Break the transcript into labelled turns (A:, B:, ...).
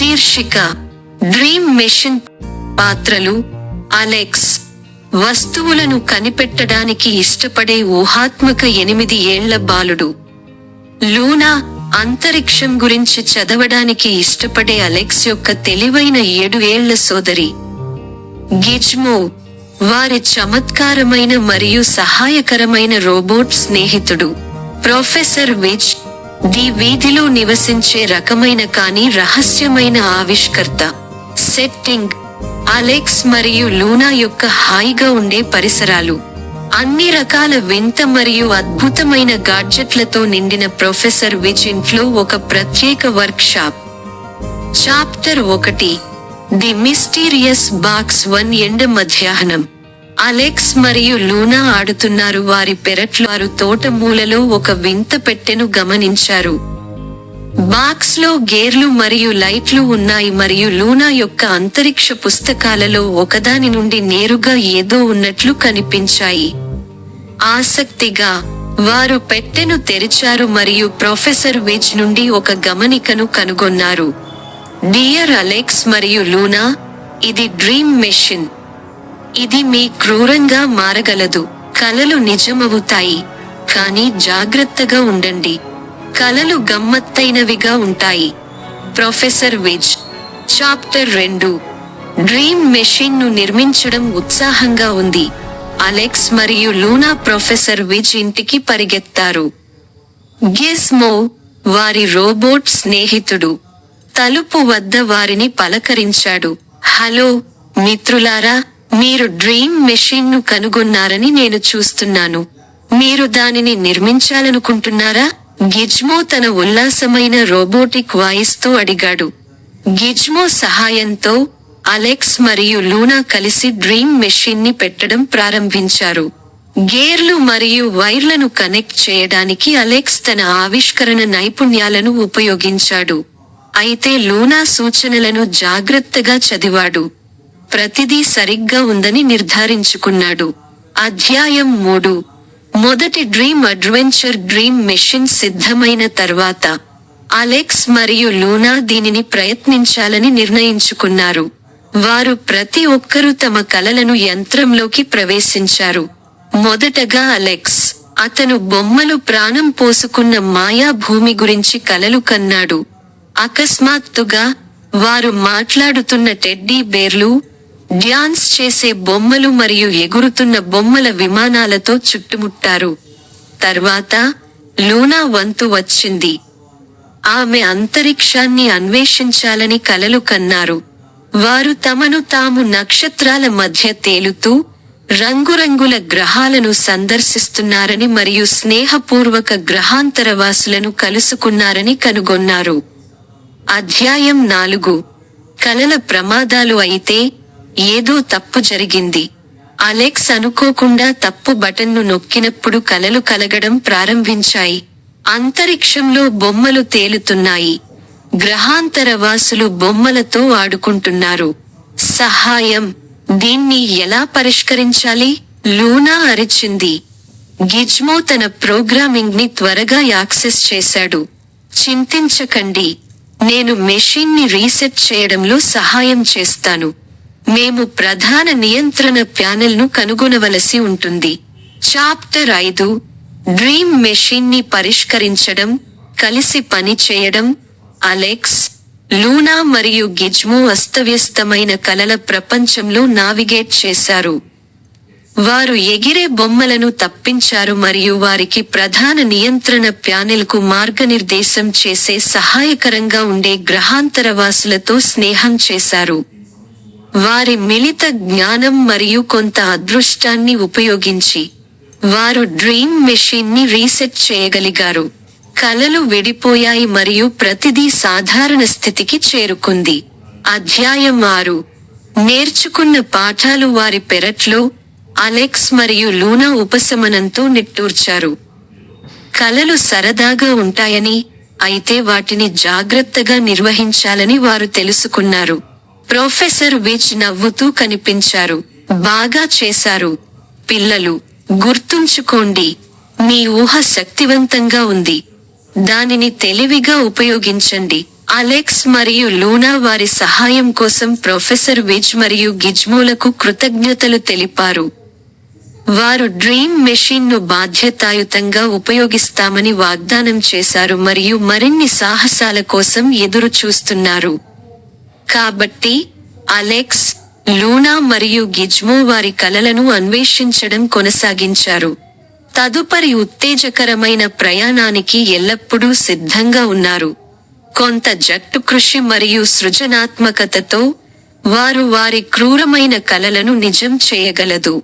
A: శీర్షిక dream machine. పాత్రలు: Alex, వస్తువులను కనిపెట్టడానికి ఇష్టపడే ఊహాత్మక 8 ఏళ్ల బాలుడు. లూనా, అంతరిక్షం గురించి చదవడానికి ఇష్టపడే అలెక్స్ యొక్క తెలివైన 7 ఏళ్ల సోదరి. గిజ్మో, వారి చమత్కారమైన మరియు సహాయకరమైన రోబోట్ స్నేహితుడు. ప్రొఫెసర్ విజ్, ది వీధిలో నివసించే రకమైన కానీ రహస్యమైన ఆవిష్కర్త. సెట్టింగ్: అలెక్స్ మరియు లూనా యొక్క హాయిగా ఉండే పరిసరాలు. అన్ని రకాల వింత మరియు అద్భుతమైన గాడ్జెట్లతో నిండిన ప్రొఫెసర్ విజ్ ఇంట్లో ఒక ప్రత్యేక work shop. Chapter 1: the mysterious box. 1 ఎండ మధ్యాహ్నం. అలెక్స్ మరియు లూనా ఆడుతున్నారు వారి పెరట్లో. వారు తోట మూలలో ఒక వింత పెట్టెను గమనించారు. బాక్స్ లో గేర్లు మరియు లైట్లు ఉన్నాయి మరియు లూనా యొక్క అంతరిక్ష పుస్తకాలలో ఒకదాని నుండి నేరుగా ఏదో ఉన్నట్లు కనిపించాయి. ఆసక్తిగా, వారు పెట్టెను తెరిచారు మరియు ప్రొఫెసర్ విజ్ నుండి ఒక గమనికను కనుగొన్నారు. డియర్ అలెక్స్ మరియు లూనా, ఇది డ్రీమ్ మెషిన్. ఇది మీ క్రూరంగా మారగలదు. కలలు నిజమవుతాయి, కానీ జాగ్రత్తగా ఉండండి. కలలు గమ్మత్తైనవిగా ఉంటాయి. ప్రొఫెసర్ విజ్. చాప్టర్ 2: డ్రీమ్ మెషిన్ ను నిర్మించడం ఉత్సాహంగా ఉంది. అలెక్స్ మరియు లూనా ప్రొఫెసర్ విజ్ ఇంటికి పరిగెత్తారు. గిజ్మో, వారి రోబోట్ స్నేహితుడు, తలుపు వద్ద వారిని పలకరించాడు. హలో మిత్రులారా, మీరు డ్రీమ్ మెషిన్ ను కనుగొన్నారని నేను చూస్తున్నాను. మీరు దానిని నిర్మించాలనుకుంటున్నారా? గిజ్మో తన ఉల్లాసమైన రోబోటిక్ వాయిస్ తో అడిగాడు. గిజ్మో సహాయంతో అలెక్స్ మరియు లూనా కలిసి డ్రీమ్ మెషిన్ ని పెట్టడం ప్రారంభించారు. గేర్లు మరియు వైర్లను కనెక్ట్ చేయడానికి అలెక్స్ తన ఆవిష్కరణ నైపుణ్యాలను ఉపయోగించాడు. అయితే లూనా సూచనలను జాగ్రత్తగా చదివాడు. ప్రతిదీ సరిగ్గా ఉందని నిర్ధారించుకున్నాడు. అధ్యాయం 3: మొదటి డ్రీమ్ అడ్వెంచర్. డ్రీమ్ మెషిన్ సిద్ధమైన తర్వాత అలెక్స్ మరియు లూనా దీనిని ప్రయత్నించాలని నిర్ణయించుకున్నారు. వారు ప్రతి ఒక్కరూ తమ కలలను యంత్రంలోకి ప్రవేశించారు. మొదటగా అలెక్స్. అతను బొమ్మలు ప్రాణం పోసుకున్న మాయా భూమి గురించి కలలు కన్నాడు. అకస్మాత్తుగా, వారు మాట్లాడుతున్న టెడ్డీ బేర్లు, డ్యాన్స్ చేసే బొమ్మలు మరియు ఎగురుతున్న బొమ్మల విమానాలతో చుట్టుముట్టారు. తర్వాత లూనా వంతు వచ్చింది. ఆమె అంతరిక్షాన్ని అన్వేషించాలని కలలు కన్నారు. వారు తమను తాము నక్షత్రాల మధ్య తేలుతూ, రంగురంగుల గ్రహాలను సందర్శిస్తున్నారని మరియు స్నేహపూర్వక గ్రహాంతరవాసులను కలుసుకున్నారని కనుగొన్నారు. అధ్యాయం 4: కలల ప్రమాదాలు. అయితే ఏదో తప్పు జరిగింది. అలెక్స్ అనుకోకుండా తప్పు బటన్ను నొక్కినప్పుడు కలలు కలగడం ప్రారంభించాయి. అంతరిక్షంలో బొమ్మలు తేలుతున్నాయి. గ్రహాంతరవాసులు బొమ్మలతో ఆడుకుంటున్నారు. సహాయం! దీన్ని ఎలా పరిష్కరించాలి? లూనా అరిచింది. గిజ్మో తన ప్రోగ్రామింగ్ ని త్వరగా యాక్సెస్ చేశాడు. చింతించకండి, నేను మెషిన్ ని రీసెట్ చేయడంలో సహాయం చేస్తాను. మేము ప్రధాన నియంత్రణ ప్యానెల్ ను కనుగొనవలసి ఉంటుంది. చాప్టర్ 5: డ్రీమ్ మెషిన్ ని పరిష్కరించడం, కలిసి పని చేయడం. అలెక్స్, లూనా మరియు గిజ్మో అస్తవ్యస్తమైన కలల ప్రపంచంలో నావిగేట్ చేశారు. వారు ఎగిరే బొమ్మలను తప్పించారు మరియు వారికి ప్రధాన నియంత్రణ ప్యానెల్ కు మార్గనిర్దేశం చేసే సహాయకరంగా ఉండే గ్రహాంతరవాసులతో స్నేహం చేశారు. వారి మిళిత జ్ఞానం మరియు కొంత అదృష్టాన్ని ఉపయోగించి వారు డ్రీమ్ మెషిన్ ని రీసెట్ చేయగలిగారు. కలలు విడిపోయాయి మరియు ప్రతిదీ సాధారణ స్థితికి చేరుకుంది. అధ్యాయం 6: నేర్చుకున్న పాఠాలు. వారి పెరట్లో అలెక్స్ మరియు లూనా ఉపశమనంతో నిట్టూర్చారు. కలలు సరదాగా ఉంటాయని, అయితే వాటిని జాగ్రత్తగా నిర్వహించాలని వారు తెలుసుకున్నారు. ప్రొఫెసర్ విజ్ నవ్వుతూ కనిపించారు. బాగా చేశారు పిల్లలు. గుర్తుంచుకోండి, మీ ఊహ శక్తివంతంగా ఉంది. దానిని తెలివిగా ఉపయోగించండి. అలెక్స్ మరియు లూనా వారి సహాయం కోసం ప్రొఫెసర్ విజ్ మరియు గిజ్మోలకు కృతజ్ఞతలు తెలిపారు. వారు డ్రీమ్ మెషిన్ ను బాధ్యతాయుతంగా ఉపయోగిస్తామని వాగ్దానం చేశారు మరియు మరిన్ని సాహసాల కోసం ఎదురు చూస్తున్నారు. కాబట్టి అలెక్స్, లూనా మరియు గిజ్మో వారి కలలను అన్వేషించడం కొనసాగించారు. తదుపరి ఉత్తేజకరమైన ప్రయాణానికి ఎల్లప్పుడూ సిద్ధంగా ఉన్నారు. కొంత జట్టు కృషి మరియు సృజనాత్మకతతో వారు వారి క్రూరమైన కలలను నిజం చేయగలదు.